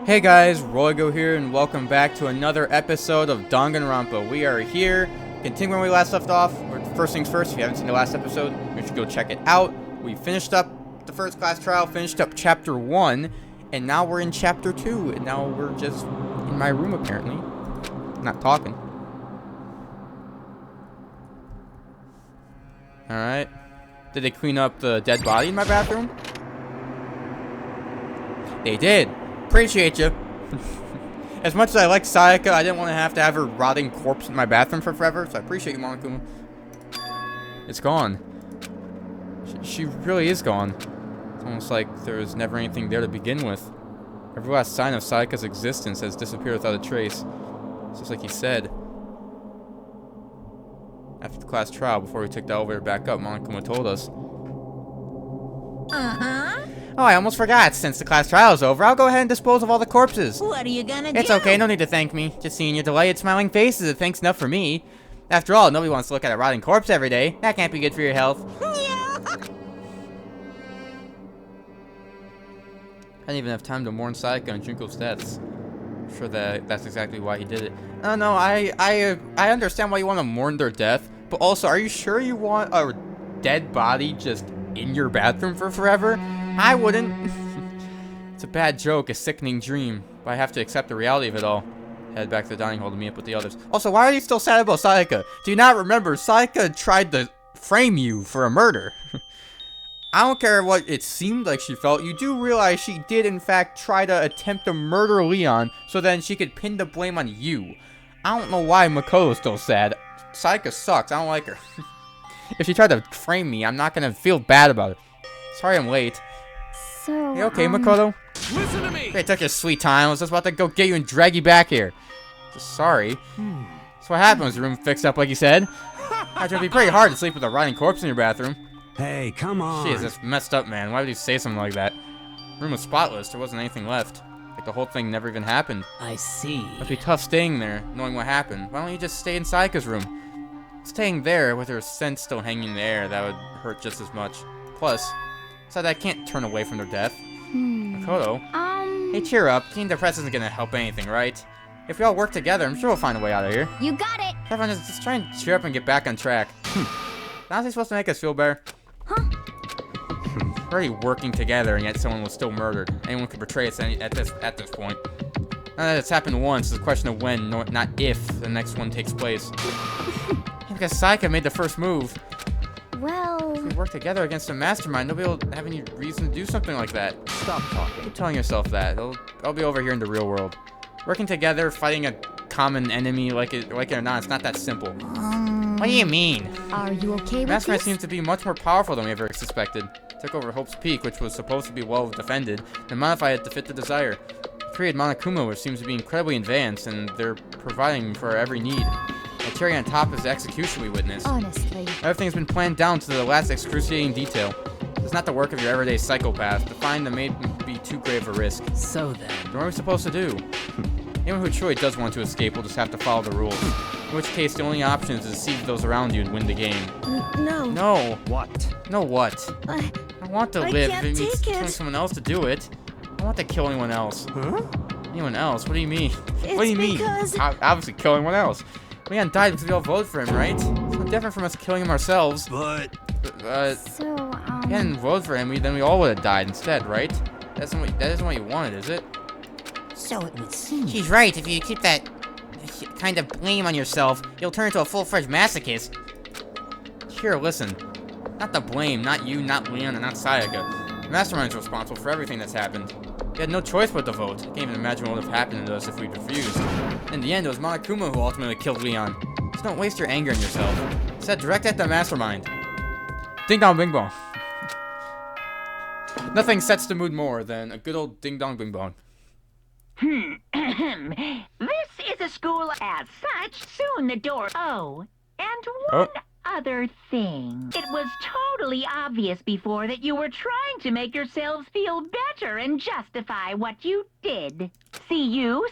Hey guys, Roygo here, and welcome back to another episode of Danganronpa. We are here, continuing where we last left off. First things first, if you haven't seen the last episode, you should go check it out. We finished up the first class trial, finished up chapter 1, and now we're in chapter 2, and now we're just in my room apparently, not talking. Alright. Did they clean up the dead body in my bathroom? They did. Appreciate you. As much as I like Sayaka, I didn't want to have her rotting corpse in my bathroom for forever, so I appreciate you, Monokuma. It's gone. She really is gone. It's almost like there was never anything there to begin with. Every last sign of Sayaka's existence has disappeared without a trace. It's just like he said. After the class trial, before we took the elevator back up, Monokuma told us. Oh, I almost forgot. Since the class trial is over, I'll go ahead and dispose of all the corpses. What are you gonna do? It's okay, no need to thank me. Just seeing your delighted smiling faces is thanks enough for me. After all, nobody wants to look at a rotting corpse every day. That can't be good for your health. I didn't even have time to mourn Sayaka and Junko's deaths. I'm sure that's exactly why he did it. No, I understand why you want to mourn their death, but also, are you sure you want a dead body just in your bathroom for forever? I wouldn't. It's a bad joke, a sickening dream, but I have to accept the reality of it all. Head back to the dining hall to meet up with the others. Also, why are you still sad about Sayaka? Do you not remember Sayaka tried to frame you for a murder? I don't care what it seemed like she felt. You do realize she did, in fact, try to attempt to murder Leon so then she could pin the blame on you. I don't know why Makoto's still sad. Sayaka sucks. I don't like her. If she tried to frame me, I'm not going to feel bad about it. Sorry I'm late. So, You okay, Makoto? Listen to me! Hey, took your sweet time. I was just about to go get you and drag you back here. Just sorry. That's what happened. Was the room fixed up like you said? It'd be pretty hard to sleep with a rotting corpse in your bathroom. Hey, come on. Jeez, that's messed up, man. Why would you say something like that? The room was spotless. There wasn't anything left. Like the whole thing never even happened. I see. Must be tough staying there, knowing what happened. Why don't you just stay in Sayaka's room? Staying there with her scent still hanging in the air, that would hurt just as much. Plus, besides, I can't turn away from their death. Makoto. Hey, cheer up. Being depressed isn't gonna help anything, right? If we all work together, I'm sure we'll find a way out of here. you got it. Everyone just try and cheer up and get back on track. How's he supposed to make us feel better? We're already working together, and yet someone was still murdered. Anyone could betray us at this point. Now that it's happened once, it's a question of when, not if, the next one takes place. Because Sayaka made the first move. Well, If we work together against a mastermind, nobody will have any reason to do something like that. Stop talking. Keep telling yourself that. I'll be over here in the real world. Working together, fighting a common enemy, like it or not, it's not that simple. What do you mean? are you okay with Mastermind this? seems to be much more powerful than we ever suspected. Took over Hope's Peak, which was supposed to be well defended, and modified it to fit the desire. Created Monokuma, which seems to be incredibly advanced, and they're providing for our every need. A cherry on top is the execution we witnessed. Honestly, Everything's been planned down to the last excruciating detail. It's not the work of your everyday psychopath. To find them may be too great of a risk. So then. What are we supposed to do? Anyone who truly does want to escape will just have to follow the rules. In which case, the only option is to deceive those around you and win the game. no. No. What? No what? I want to I live. can't It means take it. telling someone else to do it. I don't want to kill anyone else. Huh? Anyone else? What do you mean? It's What do you mean? because- Obviously kill anyone else. Leon died because we all voted for him, right? It's no different from us killing him ourselves. But... So, If you hadn't voted for him, then we all would have died instead, right? That isn't what you wanted, is it? So it would seem. She's right. If you keep that kind of blame on yourself, you'll turn into a full-fledged masochist. Here, listen. Not the blame, not you, not Leon, and not Sayaka. The Mastermind's responsible for everything that's happened. We had no choice but to vote. Can't even imagine what would have happened to us if we'd refused. In the end, it was Monokuma who ultimately killed Leon. Just don't waste your anger on yourself. Instead, direct at the Mastermind. Ding dong bing bong. Nothing sets the mood more than a good old ding dong bing bong. This is a school as such. Soon the door. Oh, and one other thing. It was totally obvious before that you were trying to make yourselves feel better and justify what you did. See you,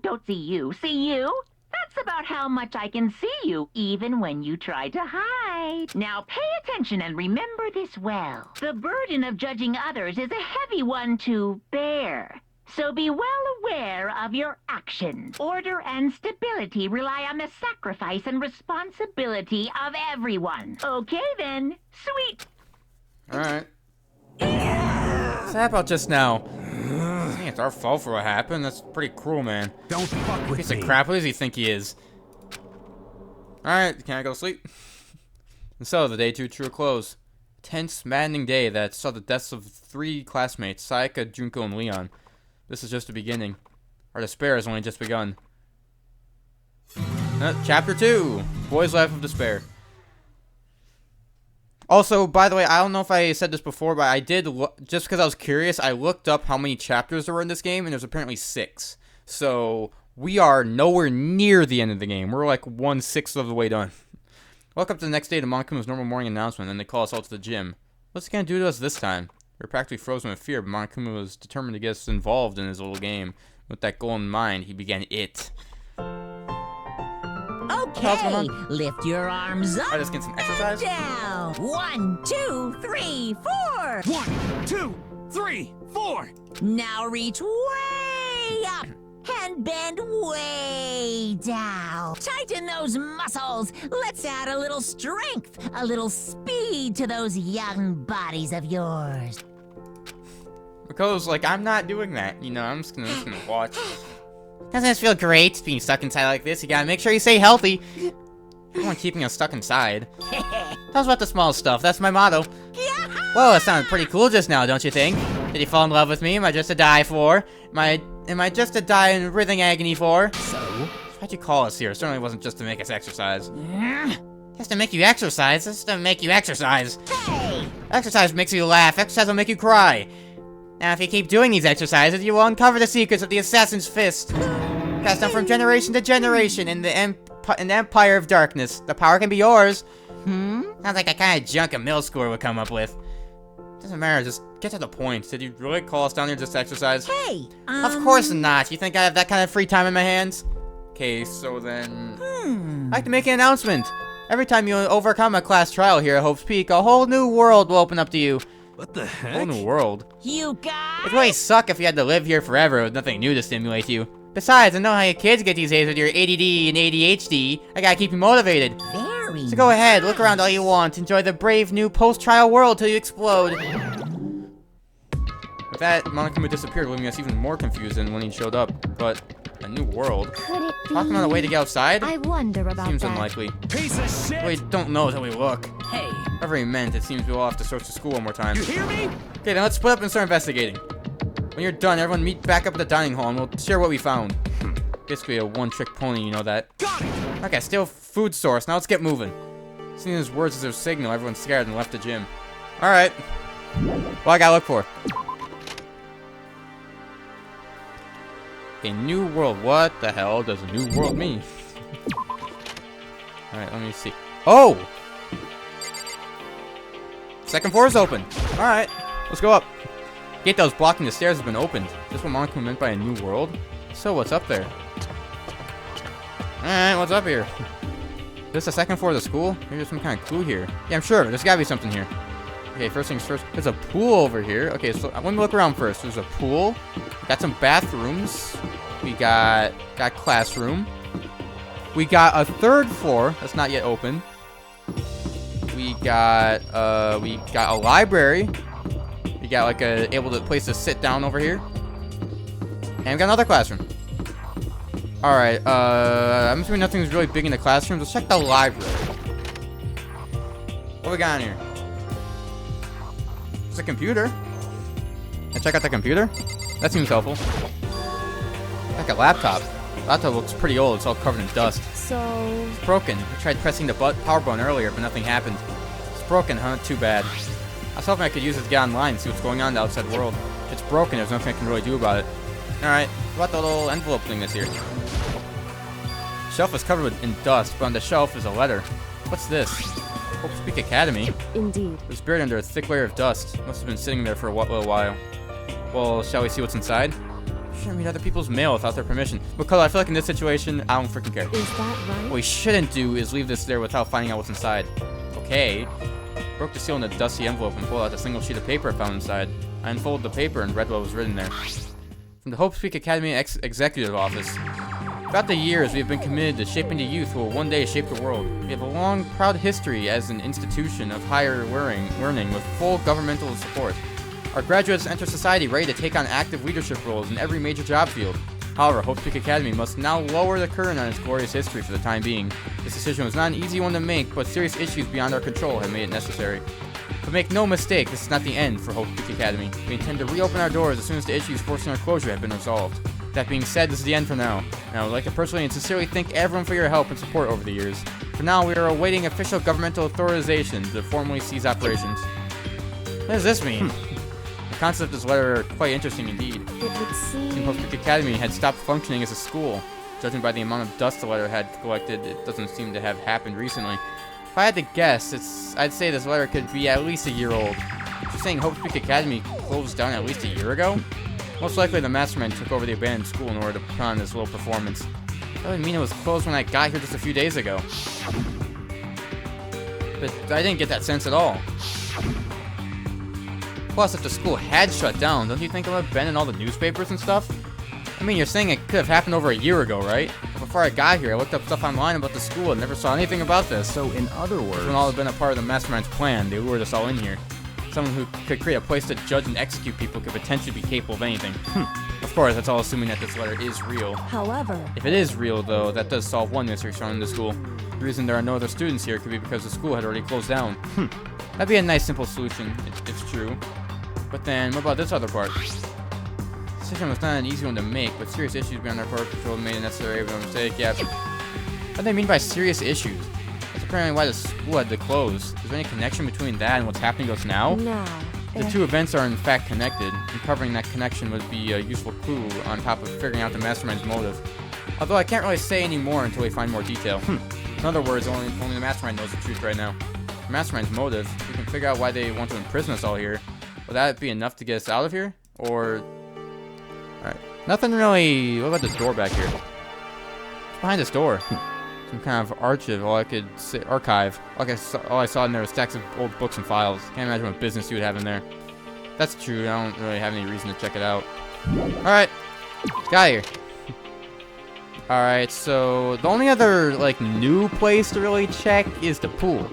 don't see you, see you. That's about how much I can see you, even when you try to hide. Now pay attention and remember this well. The burden of judging others is a heavy one to bear. So be well aware of your actions. Order and stability rely on the sacrifice and responsibility of everyone. Okay then, sweet. Alright. What's that about just now? Dang, it's our fault for what happened. That's pretty cruel, man. Don't fuck with Piece me. of crap. Who does he think he is? Alright, can I go to sleep? And so, the day drew to a close. Tense, maddening day that saw the deaths of 3 classmates, Sayaka, Junko, and Leon. This is just the beginning. Our despair has only just begun. Chapter 2. Boy's Life of Despair. Also, by the way, I don't know if I said this before, but I did, just because I was curious, I looked up how many chapters there were in this game, and there's apparently 6. So, we are nowhere near the end of the game. We're like 1/6 of the way done. Woke up the next day to Monkuma's normal morning announcement, and they call us all to the gym. What's he gonna do to us this time? We were practically frozen with fear, but Monokuma was determined to get us involved in his little game. With that goal in mind, he began it. Okay, lift your arms up Alright, let's get some exercise. and down. 1, 2, 3, 4. 1, 2, 3, 4. Now reach way up and bend way down. Tighten those muscles. Let's add a little strength, a little speed to those young bodies of yours. Because, like, I'm not doing that. You know, I'm just gonna watch. Doesn't this feel great, being stuck inside like this? You gotta make sure you stay healthy. I don't want keeping us stuck inside. Tell us about the small stuff. That's my motto. Whoa, that sounded pretty cool just now, don't you think? Did you fall in love with me? Am I just to die for? Am I just to die in writhing agony for? So? Why'd you call us here? It certainly wasn't just to make us exercise. Just to make you exercise? Just to make you exercise. Hey! Exercise makes you laugh. Exercise will make you cry. Now, if you keep doing these exercises, you will uncover the secrets of the Assassin's Fist. Passed down from generation to generation in the Empire of Darkness. The power can be yours. Sounds like the kind of junk a middle schooler would come up with. Doesn't matter, just get to the point. Did you really call us down here just to exercise? Hey! Of course not. You think I have that kind of free time in my hands? Okay, so then... I'd like to make an announcement. Every time you overcome a class trial here at Hope's Peak, a whole new world will open up to you. What the A heck? whole new world? You guys! It'd really suck if you had to live here forever with nothing new to stimulate you. Besides, I know how you kids get these days with your ADD and ADHD. I gotta keep you motivated. Very So go ahead, look around all you want. Enjoy the brave new post-trial world till you explode. With that, Monokuma disappeared, leaving us even more confused than when he showed up. But, a new world? Could it be? Talking on a way to get outside? I wonder about Seems that. unlikely. Piece of shit! We don't know until we look. Hey! Whatever he meant, it seems we'll have to search the school one more time. You hear me? Okay, then let's split up and start investigating. When you're done, everyone meet back up at the dining hall and we'll share what we found. Basically a one-trick pony, you know that. Got it! Okay, still food source. Now let's get moving. Seeing his words as their signal, everyone scared and left the gym. Alright. What I gotta look for? A new world. What the hell does a new world mean? Alright, let me see. Oh! Second floor is open. Alright, let's go up. Gate that was blocking the stairs has been opened. This what Monokuma meant by a new world? So what's up there? Alright, what's up here? Is this the second floor of the school? Maybe there's some kind of clue here. Yeah, I'm sure. There's gotta be something here. Okay, first things first. There's a pool over here. Okay, so let me look around first. There's a pool. Got some bathrooms. We got classroom. We got a third floor that's not yet open. We got a library. We got like a place to sit down over here. And we got another classroom. Alright, I'm assuming nothing's really big in the classrooms. Let's check the library. What we got in here? There's a computer. Can I check out the computer? That seems helpful. Like a laptop. Laptop looks pretty old. It's all covered in dust. So, It's broken. I tried pressing the power button earlier, but nothing happened. It's broken, huh? Too bad. I was hoping I could use it to get online and see what's going on in the outside world. If it's broken, there's nothing I can really do about it. Alright, what about the little envelope thing that's here? Shelf is covered in dust, but on the shelf is a letter. What's this? Hope Speak Academy. indeed. It was buried under a thick layer of dust. Must have been sitting there for a little while. Well, shall we see what's inside? Shouldn't read other people's mail without their permission. Because I feel like in this situation, I don't freaking care. Is that right? What we shouldn't do is leave this there without finding out what's inside. Okay. Broke the seal in the dusty envelope and pulled out a single sheet of paper I found inside. I unfolded the paper and read what was written there. From the Hope Peak Academy Executive Office. Throughout the years, we have been committed to shaping the youth who will one day shape the world. We have a long, proud history as an institution of higher learning with full governmental support. Our graduates enter society ready to take on active leadership roles in every major job field. However, Hope Peak Academy must now lower the curtain on its glorious history for the time being. This decision was not an easy one to make, but serious issues beyond our control have made it necessary. But make no mistake, this is not the end for Hope Peak Academy. We intend to reopen our doors as soon as the issues forcing our closure have been resolved. That being said, this is the end for now, and I would like to personally and sincerely thank everyone for your help and support over the years. For now, we are awaiting official governmental authorization to formally cease operations. What does this mean? The concept of this letter are quite interesting indeed. It would seem... Hope Peak Academy had stopped functioning as a school. Judging by the amount of dust the letter had collected, it doesn't seem to have happened recently. If I had to guess, I'd say this letter could be at least a year old. You're saying Hope Peak Academy closed down at least a year ago? Most likely the mastermind took over the abandoned school in order to put on this little performance. That would mean it was closed when I got here just a few days ago. But I didn't get that sense at all. Plus, if the school had shut down, don't you think it would have been in all the newspapers and stuff? I mean, you're saying it could have happened over a year ago, right? Before I got here, I looked up stuff online about the school and never saw anything about this. So, in other words... This would all have been a part of the mastermind's plan. They lured us all in here. Someone who could create a place to judge and execute people could potentially be capable of anything. Of course, that's all assuming that this letter is real. However... If it is real, though, that does solve one mystery surrounding the school. The reason there are no other students here could be because the school had already closed down. That'd be a nice, simple solution. It's true. But then, what about this other part? The decision was not an easy one to make, but serious issues beyond our power control made it necessary by mistake. Yeah. What do they mean by serious issues? That's apparently why the school had to close. Is there any connection between that and what's happening to us now? No. The two events are in fact connected. Uncovering that connection would be a useful clue on top of figuring out the mastermind's motive. Although I can't really say any more until we find more detail. In other words, only the mastermind knows the truth right now. The mastermind's motive, we can figure out why they want to imprison us all here. Would that be enough to get us out of here? Or... Alright. Nothing really... What about this door back here? What's behind this door? Some kind of archive, archive. All I saw in there was stacks of old books and files. Can't imagine what business you would have in there. That's true, I don't really have any reason to check it out. Alright. Let's get out of here. Alright, so the only other, like, new place to really check is the pool.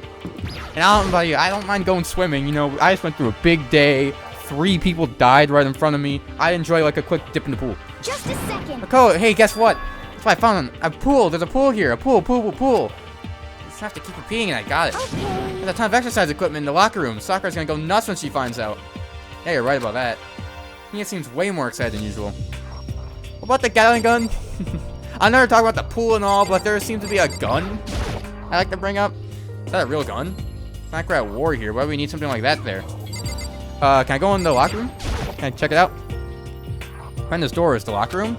And I don't know about you, I don't mind going swimming, you know, I just went through a big day, 3 people died right in front of me. I enjoy, like, a quick dip in the pool. Just a second. Okay, hey, guess what? That's why I found a pool, there's a pool here, a pool. I just have to keep repeating it, I got it. Okay. There's a ton of exercise equipment in the locker room. Sakura's gonna go nuts when she finds out. Yeah, you're right about that. He seems way more excited than usual. What about the Gatling gun? I know we're talking about the pool and all, but there seems to be a gun I like to bring up. Is that a real gun? It's not quite at war here. Why do we need something like that there? Can I go in the locker room? Can I check it out? Behind this door is the locker room?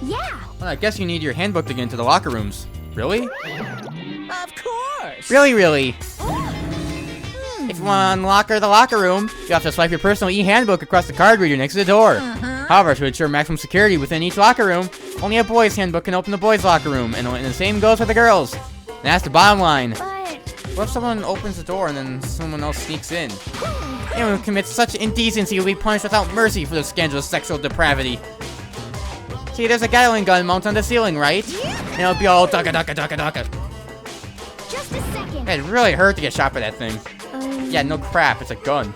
Yeah. Well, I guess you need your handbook to get into the locker rooms. Really? Of course. Really? If you want to unlock the locker room, you have to swipe your personal e-handbook across the card reader next to the door. However, to ensure maximum security within each locker room, only a boy's handbook can open the boys' locker room, and the same goes for the girls. And that's the bottom line. But... What if someone opens the door and then someone else sneaks in? Anyone who commits such indecency will be punished without mercy for their scandalous sexual depravity. See, there's a Gatling gun mounted on the ceiling, right? And it'll be all dugga. Just a second. It'd really hurt to get shot by that thing. Yeah, no crap, it's a gun.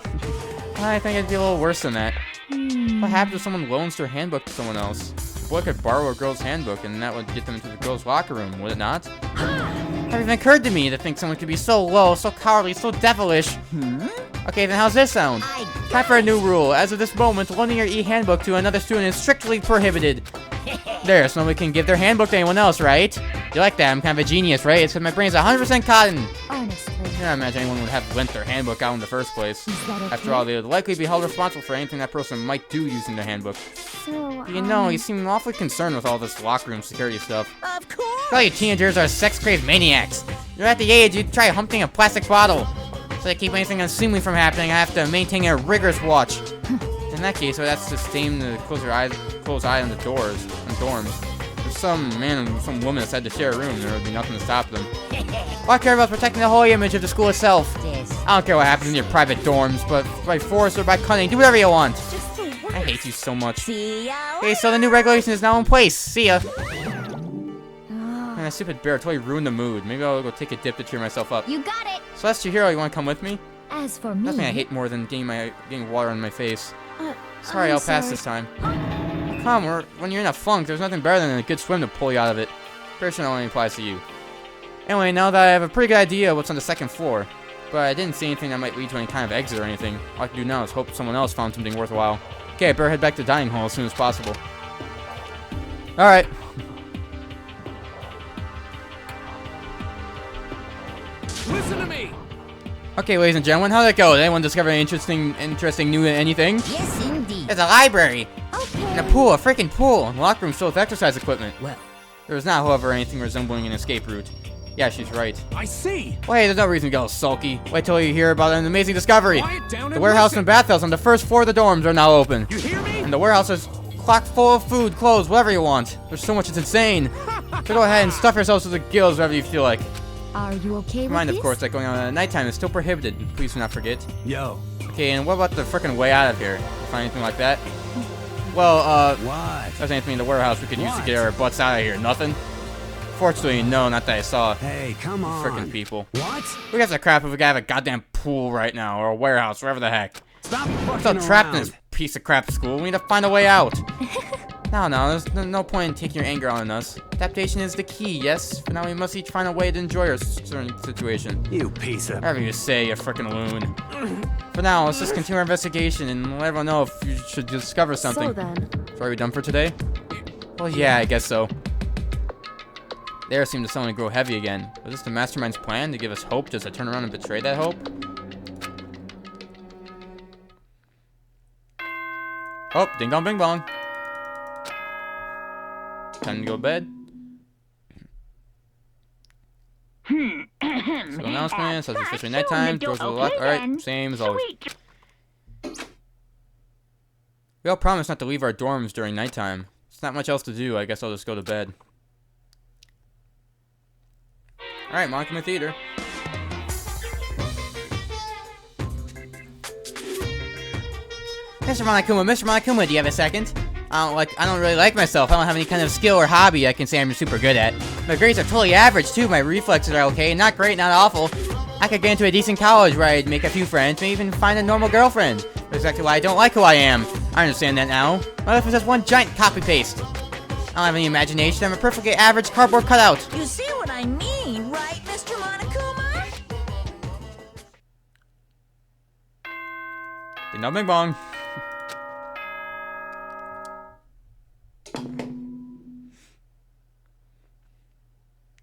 I think it'd be a little worse than that. What happens if someone loans their handbook to someone else? A boy could borrow a girl's handbook and that would get them into the girl's locker room, would it not? It never even occurred to me to think someone could be so low, so cowardly, so devilish. Okay, then how's this sound? Time for a new rule. As of this moment, loaning your e-handbook to another student is strictly prohibited. There, so nobody can give their handbook to anyone else, right? You like that? I'm kind of a genius, right? It's because my brain's 100% cotton. Honestly. I can't imagine anyone would have lent their handbook out in the first place. Is that okay? After all, they would likely be held responsible for anything that person might do using their handbook. So, You know, you seem awfully concerned with all this locker room security stuff. Of course. All you teenagers are sex-crazed maniacs. You're at the age you'd try humping a plastic bottle. So to keep anything unseemly from happening, I have to maintain a rigorous watch. In that case, that's the same to close eye on the doors and dorms. If some man and some woman decided to share a room, there would be nothing to stop them. All I care about is protecting the holy image of the school itself. I don't care what happens in your private dorms, but by force or by cunning, do whatever you want. just the worst. I hate you so much. See ya. Okay, so the new regulation is now in place. See ya. Oh, Man, that stupid bear totally ruined the mood. Maybe I'll go take a dip to cheer myself up. you got it. Celeste, you hero, you want to come with me? As for me, Nothing I hate more than getting water on my face. uh, Sorry, I'm I'll pass sorry. this time. Come, when you're in a funk, there's nothing better than a good swim to pull you out of it. Pretty sure that only applies to you. Anyway, now that I have a pretty good idea of what's on the second floor, but I didn't see anything that might lead to any kind of exit or anything. All I can do now is hope someone else found something worthwhile. Okay, I better head back to the dining hall as soon as possible. Alright. Listen to me. Okay, ladies and gentlemen, how'd it go? Did anyone discover any interesting new anything? Yes, indeed. There's a library! Okay. And a pool, a freaking pool! And a locker room filled with exercise equipment. Well, There was not, however, anything resembling an escape route. Yeah, she's right. I see. Wait, there's no reason to get all sulky. Wait till you hear about an amazing discovery. Quiet down The and warehouse listen. and bathhouse on the first floor of the dorms are now open. You hear me? And the warehouse is chock full of food, clothes, whatever you want. There's so much, it's insane. So go ahead and stuff yourselves to the gills wherever you feel like. Are you okay Mind, with of course, that going on at nighttime is still prohibited. Please do not forget. Yo. Okay, and what about the frickin' way out of here? You find anything like that? Well, What? if there's anything in the warehouse we could use to What? get our butts out of here. Nothing? Fortunately, no, not that I saw. Hey, come on. Frickin' people. What? Who gives a crap if we gotta have a goddamn pool right now, or a warehouse, wherever the heck? Stop We're fucking still trapped in around. this piece of crap school. We need to find a way out. No, there's no point in taking your anger out on us. Adaptation is the key, yes? For now, we must each find a way to enjoy our certain situation. You piece of. Whatever you say, you frickin' loon. For now, let's just continue our investigation and let everyone know if you should discover something. So then, So are we done for today? Well, yeah, I guess so. The air seemed to suddenly grow heavy again. Was this the mastermind's plan to give us hope just to turn around and betray that hope? Oh, ding dong bing bong. Time to go to bed. So announcements, as it's officially nighttime, doors are locked. Alright, same as always. We all promised not to leave our dorms during nighttime. There's not much else to do, I guess I'll just go to bed. Alright, Monkey Theater. Mr. Monokuma, do you have a second? I don't really like myself. I don't have any kind of skill or hobby I can say I'm super good at. My grades are totally average too. My reflexes are okay. Not great, not awful. I could get into a decent college where I'd make a few friends, maybe even find a normal girlfriend. That's exactly why I don't like who I am. I understand that now. My life is just one giant copy-paste. I don't have any imagination. I'm a perfectly average cardboard cutout. you see what I mean, right, Mr. Monokuma? Ding dong bing bong.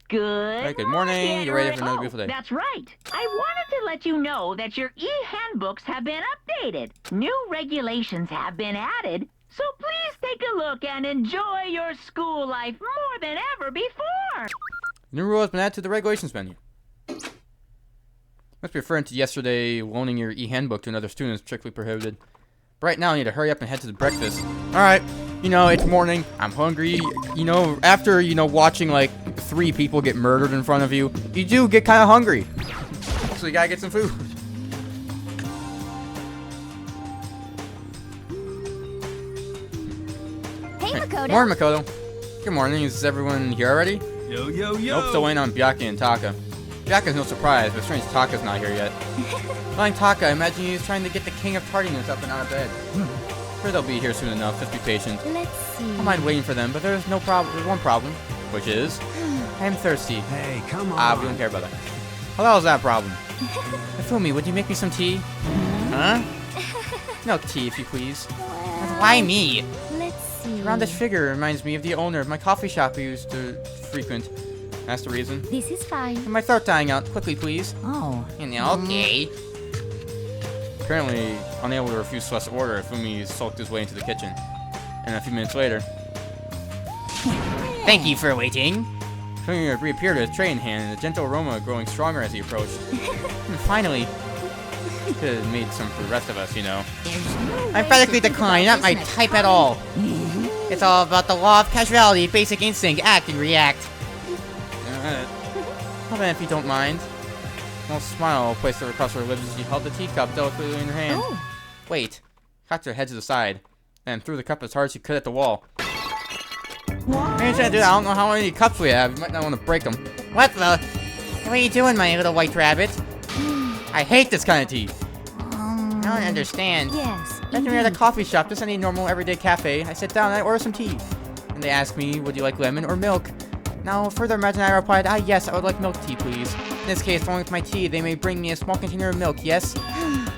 Good. Alright, good morning. Get You're ready right- for another oh, beautiful day. That's right. I wanted to let you know that your e-handbooks have been updated. New regulations have been added. So please take a look and enjoy your school life more than ever before. New rule has been added to the regulations menu. Must be referring to yesterday loaning your e-handbook to another student is strictly prohibited. But right now, I need to hurry up and head to the breakfast. Alright, it's morning. I'm hungry. After, watching like 3 people get murdered in front of you, you do get kind of hungry. So you gotta get some food. hey Makoto. Morning, Makoto. Good morning. Is everyone here already? Yo, yo, yo. Nope, still waiting on Byakuya and Taka. Byakuya's no surprise, but strange Taka's not here yet. Knowing Taka, I imagine he's trying to get the king of tardiness up and out of bed. Sure, they'll be here soon enough, just be patient. Let's see. I don't mind waiting for them, but there's no problem. There's one problem, which is I am thirsty. Hey, come on. We don't care about that. How the hell is that a problem? Ifumi, would you make me some tea? Huh? Milk tea, if you please. Well, Why me? Let's see. Roundish figure reminds me of the owner of my coffee shop we used to frequent. That's the reason. This is fine. And my throat dying out. Quickly, please. Oh, Okay. Apparently, unable to refuse Celeste's order, Ifumi sulked his way into the kitchen. And a few minutes later... Thank you for waiting. Ifumi reappeared with his tray in hand, and the gentle aroma growing stronger as he approached. And finally... Could have made some for the rest of us, there's no I'm way emphatically to think declined, about not my this in a type at all. It's all about the law of casuality, basic instinct, act and react. Well then, if you don't mind. A smile placed her across her lips as she held the teacup delicately in her hand. Oh. Wait. Cocked her head to the side. and threw the cup as hard as she could at the wall. Hey, dude, I don't know how many cups we have. You might not want to break them. What the? What are you doing, my little white rabbit? I hate this kind of tea. I don't understand. Yes. After we're at a coffee shop, just any normal everyday cafe, I sit down and I order some tea. And they ask me, would you like lemon or milk? Now, further imagine I replied, yes, I would like milk tea, please. In this case, along with my tea, they may bring me a small container of milk, yes?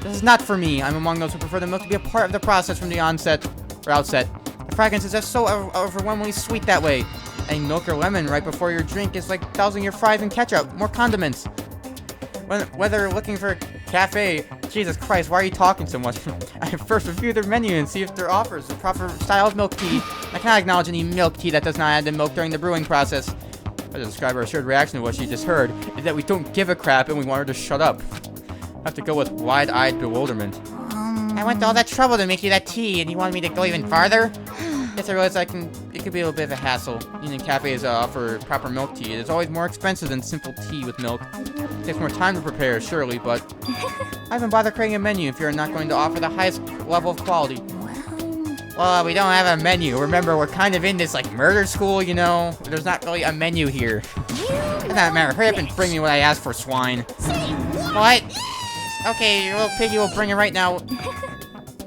This is not for me. I'm among those who prefer the milk to be a part of the process from the outset. The fragrance is just so overwhelmingly sweet that way. Adding milk or lemon right before your drink is like dousing your fries in ketchup, more condiments. Whether looking for a cafe, Jesus Christ, why are you talking so much? I first review their menu and see if there offers the proper style of milk tea. I cannot acknowledge any milk tea that does not add the milk during the brewing process. To describe our assured reaction to what she just heard is that we don't give a crap and we want her to shut up. I have to go with wide-eyed bewilderment. I went to all that trouble to make you that tea, and you wanted me to go even farther? Yes, I realize it could be a little bit of a hassle. Eating cafes offer proper milk tea. It is always more expensive than simple tea with milk. It takes more time to prepare, surely, but I haven't bothered creating a menu if you're not going to offer the highest level of quality. Well, we don't have a menu. Remember, we're kind of in this, like, murder school, you know? There's not really a menu here. Doesn't matter. Hurry up and bring me what I asked for, swine. What? Okay, your little piggy will bring it right now.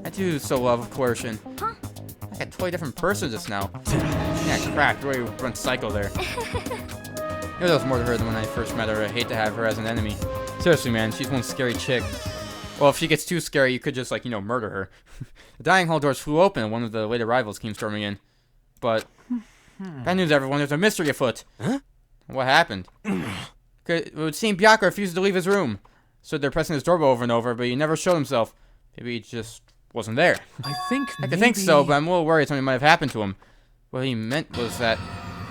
I do so love coercion. Like a totally different person just now. Yeah, crap. Really went psycho there. You know, there was more to her than when I first met her. I hate to have her as an enemy. Seriously, man, she's one scary chick. Well, if she gets too scary, you could just, like, you know, murder her. The dining hall doors flew open and one of the late arrivals came storming in. But, bad news, everyone. There's a mystery afoot. Huh? What happened? It would seem Bianca refused to leave his room. Stood there pressing his doorbell over and over, but he never showed himself. Maybe he just wasn't there. I think I could think so, but I'm a little worried something might have happened to him. What he meant was that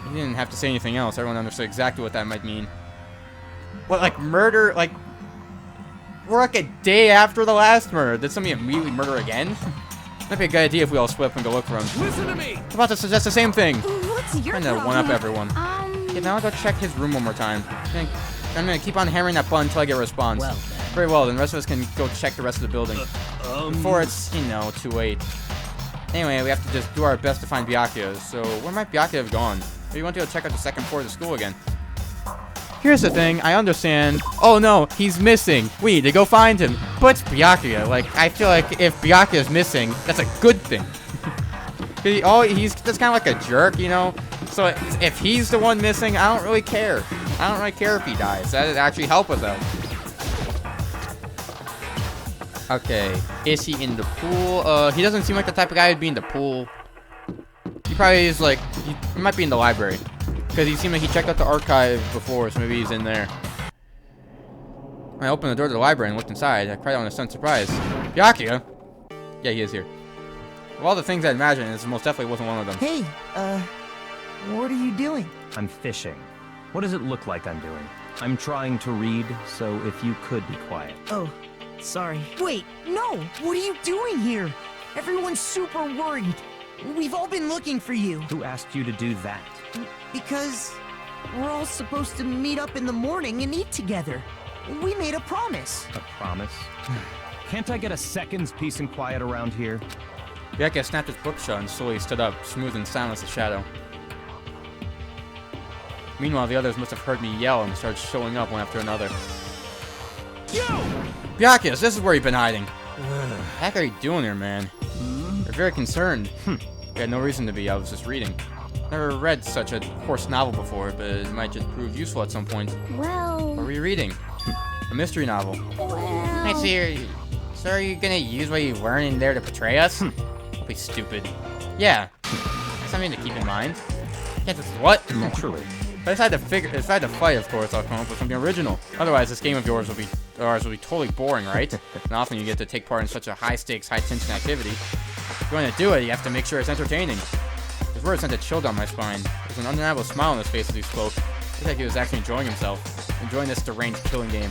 he didn't have to say anything else. Everyone understood exactly what that might mean. What, like murder? Like, we're like a day after the last murder. Did somebody immediately murder again? Might be a good idea if we all split up and go look for him. Listen to me. I'm about to suggest the same thing. What's your Trying to one-up everyone. Okay, now I'll go check his room one more time. I'm gonna keep on hammering that button until I get a response. Well, very well, then the rest of us can go check the rest of the building. Before it's, you know, too late. Anyway, we have to just do our best to find Byakuya. So, where might Byakuya have gone? Maybe you want to go check out the second floor of the school again. Here's the thing, I understand. Oh no, he's missing. We need to go find him. But it's Byakuya. Like, I feel like if Byakuya's missing, that's a good thing. He's just kind of like a jerk, you know? So, if he's the one missing, I don't really care. I don't really care if he dies. That'd actually help us out. Okay, is he in the pool? He doesn't seem like the type of guy who'd be in the pool. He probably is like, he might be in the library. Because he seemed like he checked out the archive before, so maybe he's in there. I opened the door to the library and looked inside. I cried out in a stunned surprise. Byakuya? Yeah, he is here. Of all the things I imagined, this most definitely wasn't one of them. Hey, what are you doing? I'm fishing. What does it look like I'm doing? I'm trying to read, so if you could be quiet. Oh, sorry. Wait, no! What are you doing here? Everyone's super worried. We've all been looking for you. Who asked you to do that? Because we're all supposed to meet up in the morning and eat together. We made a promise. A promise? Can't I get a second's peace and quiet around here? Byakuya snapped his book shut and slowly stood up, smooth and silent as a shadow. Meanwhile, the others must have heard me yell and started showing up one after another. Yo! Byakuya, this is where you've been hiding. What the heck are you doing here, man? They're very concerned. You had no reason to be, I was just reading. Never read such a coarse novel before, but it might just prove useful at some point. Well... What were you reading? A mystery novel. Well... So are you gonna use what you learned in there to betray us? Don't be stupid. Yeah. That's something to keep in mind. Can't just what? Naturally. But if I had to fight, of course, I'll come up with something original. Otherwise, this game of yours will be totally boring, right? And often you get to take part in such a high-stakes, high-tension activity. If you're going to do it, you have to make sure it's entertaining. His words sent a chill down my spine. There was an undeniable smile on his face as he spoke. It looked like he was actually enjoying himself. Enjoying this deranged killing game.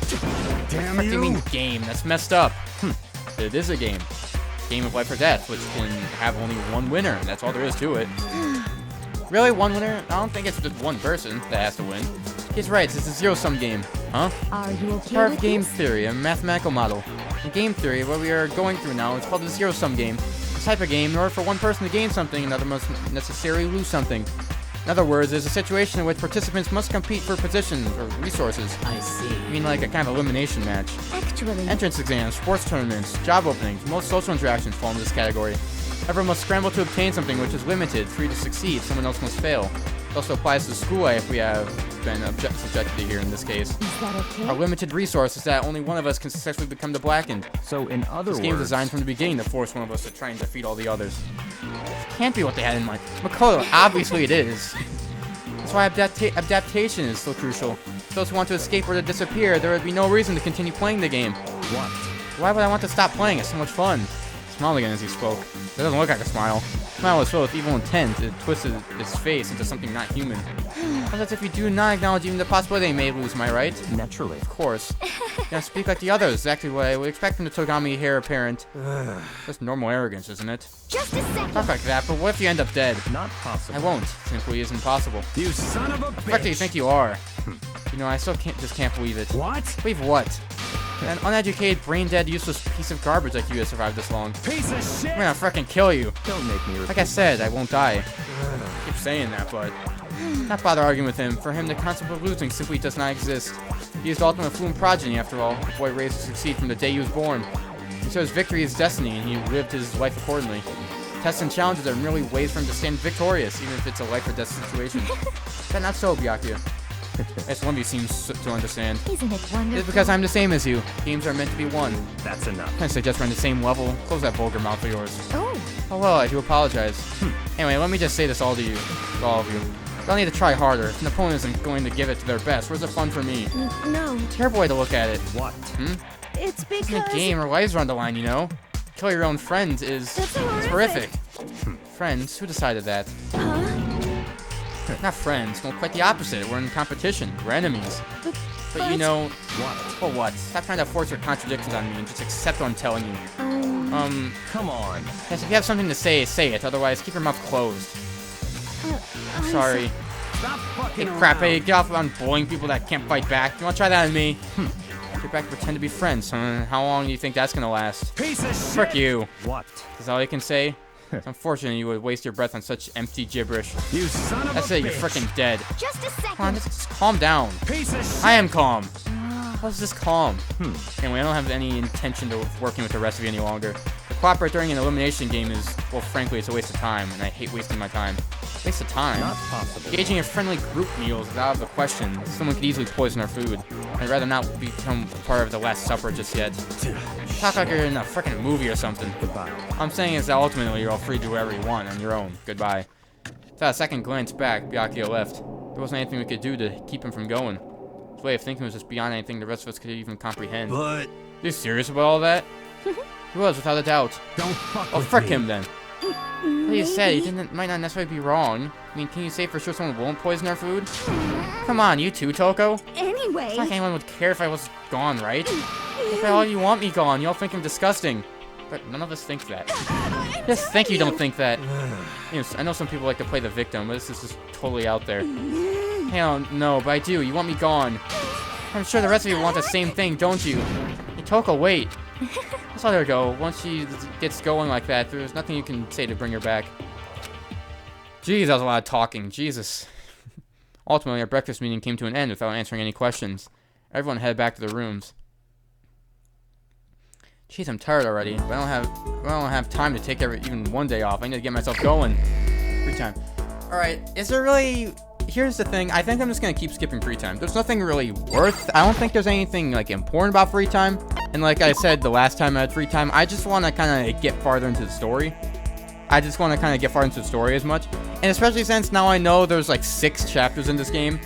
Damn What do you! you mean game? That's messed up. It is a game. Game of life or death, which can have only one winner, and that's all there is to it. Really? One winner? I don't think it's just one person that has to win. He's right, it's a zero-sum game. Huh? Are you It's okay part with of game this? theory, a mathematical model. In game theory, what we are going through now is called the zero-sum game. The type of game, in order for one person to gain something, another must necessarily lose something. In other words, there's a situation in which participants must compete for positions or resources. I see. I mean, like a kind of elimination match. Actually, Entrance exams, sports tournaments, job openings, most social interactions fall into this category. Everyone must scramble to obtain something which is limited. For you to succeed, someone else must fail. It also applies to school life if we have been subjected to here in this case. is that okay? Our limited resource is that only one of us can successfully become the Blackened. So, in other This words... game is designed from the beginning to force one of us to try and defeat all the others. Can't be what they had in mind. Makoto, obviously it is. That's why adaptation is so crucial. Those who want to escape or to disappear, there would be no reason to continue playing the game. What? Why would I want to stop playing? It's so much fun. He smiled again as he spoke. It doesn't look like a smile. The smile was filled with evil intent. It twisted his face into something not human. But as if you do not acknowledge even the possibility they may lose, am I right? Naturally. Of course. You gotta speak like the others. Exactly what I would expect from the Togami heir apparent. Just normal arrogance, isn't it? Just a second. Talk like that, but what if you end up dead? Not possible. I won't. It simply isn't possible. You son of a What the fuck do you bitch. think you are? You know, I still can't believe it. What? Believe what? An uneducated, brain-dead, useless piece of garbage like you has survived this long. Piece of shit. I'm gonna freaking kill you. Don't make me repeat. Like I said, I won't die. I keep saying that, but not bother arguing with him. For him, the concept of losing simply does not exist. He is the ultimate fluent progeny, after all. The boy raised to succeed from the day he was born. And so his victory is destiny, and he lived his life accordingly. Tests and challenges are merely ways for him to stand victorious, even if it's a life or death situation. Is that not so, Byakuya? As one of you seems to understand. Isn't it wonderful? It's because I'm the same as you. Games are meant to be won. That's enough. I suggest we're on the same level. Close that vulgar mouth of yours. Oh, Oh well, I do apologize. Anyway, let me just say this all to you. To all of you. Y'all need to try harder. If an opponent isn't going to give it to their best, where's the fun for me? no. Terrible way to look at it. What? It's It's a because... game, our lives are on the line, you know? Kill your own friends is That's it's horrific. Friends? Who decided that? Huh? Not friends. No, quite the opposite. We're in competition. We're enemies. But you know... What? Well, what? Stop trying to force your contradictions on me and just accept what I'm telling you. Come on. Yes, if you have something to say, say it. Otherwise, keep your mouth closed. I'm Sorry. Stop fucking Hey, crap, around. hey, get off on bullying people that can't fight back. You wanna try that on me? Get back and pretend to be friends. How long do you think that's gonna last? Piece of shit. Frick you. What? Is that all you can say? It's unfortunate you would waste your breath on such empty gibberish. You son of That's a it, you're bitch. freaking dead. Just a Come on, second. just calm down. Piece of shit. I am calm. How's this calm? Anyway, I don't have any intention of working with the rest of you any longer. To cooperate during an elimination game is, well, frankly, it's a waste of time, and I hate wasting my time. Waste of time? Not possible. Engaging in friendly group meals is out of the question. Someone could easily poison our food. I'd rather not become part of the Last Supper just yet. Talk like you're in a freaking movie or something. Goodbye. All I'm saying is that ultimately you're all free to do whatever you want on your own. Goodbye. Without a second glance back, Byakuya left. There wasn't anything we could do to keep him from going. His way of thinking was just beyond anything the rest of us could even comprehend. But Are you serious about all that? He was, without a doubt. don't fuck Oh, with frick me. him then. Like you said, he might not necessarily be wrong. I mean, can you say for sure someone won't poison our food? Come on, you too, Toko. It's Anyway, not like anyone would care if I was gone, right? If all you want me gone, you all think I'm disgusting. But none of us think that. Just think you don't think that. You know, I know some people like to play the victim, but this is just totally out there. Hell no, but I do. You want me gone. I'm sure the rest of you want the same thing, don't you? Hey, Toko, wait. Let's let her go. Once she gets going like that, there's nothing you can say to bring her back. Jeez, that was a lot of talking. Jesus. Ultimately, our breakfast meeting came to an end without answering any questions. Everyone headed back to their rooms. Jeez, I'm tired already. But I don't have time to take even one day off. I need to get myself going. Free time. All right. Is there really? Here's the thing. I think I'm just gonna keep skipping free time. There's nothing really worth. I don't think there's anything like important about free time. And like I said the last time I had free time, I just want to kind of get farther into the story. I just want to kind of get farther into the story as much. And especially since now I know there's like 6 chapters in this game,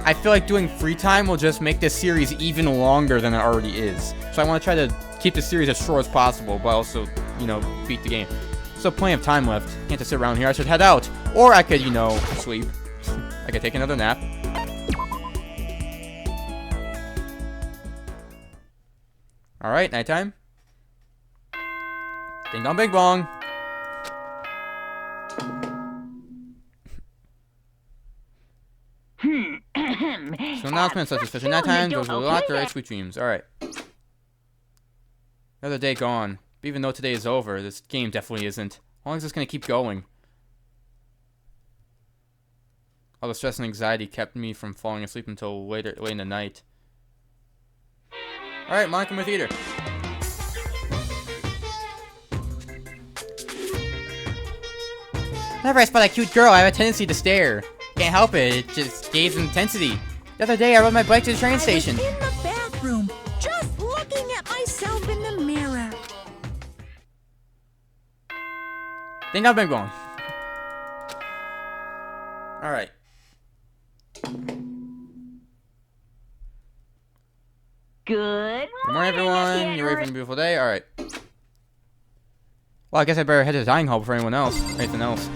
I feel like doing free time will just make this series even longer than it already is. So I want to try to keep the series as short as possible, but also, you know, beat the game. So plenty of time left. Can't just sit around here. I should head out. Or I could, you know, sleep. I could take another nap. Alright, nighttime. Ding dong bing bong. So announcements such as fishing nighttime, goes to the locker, right? Sweet dreams. Alright. Another day gone. But even though today is over, this game definitely isn't. How long is this gonna keep going? All the stress and anxiety kept me from falling asleep until late in the night. Alright, Monica Movie Theater. Whenever I spot a cute girl, I have a tendency to stare. Can't help it, it just gains intensity. The other day, I rode my bike to the train station. I was in the bathroom, just looking at myself in the mirror. Think I've been going. Alright. Good Good morning, everyone. again, You're ready for a beautiful day. Alright. Well, I guess I better head to the dining hall before anyone else. Anything else.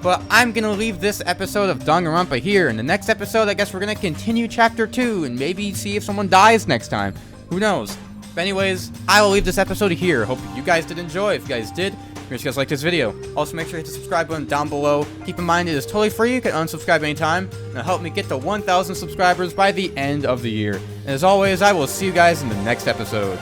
But I'm gonna leave this episode of Danganronpa here. In the next episode, I guess we're gonna continue chapter 2 and maybe see if someone dies next time. Who knows? But anyways, I will leave this episode here. Hope you guys did enjoy. If you guys did, make sure you guys like this video. Also, make sure you hit the subscribe button down below. Keep in mind, it is totally free. You can unsubscribe anytime. And it'll help me get to 1,000 subscribers by the end of the year. And as always, I will see you guys in the next episode.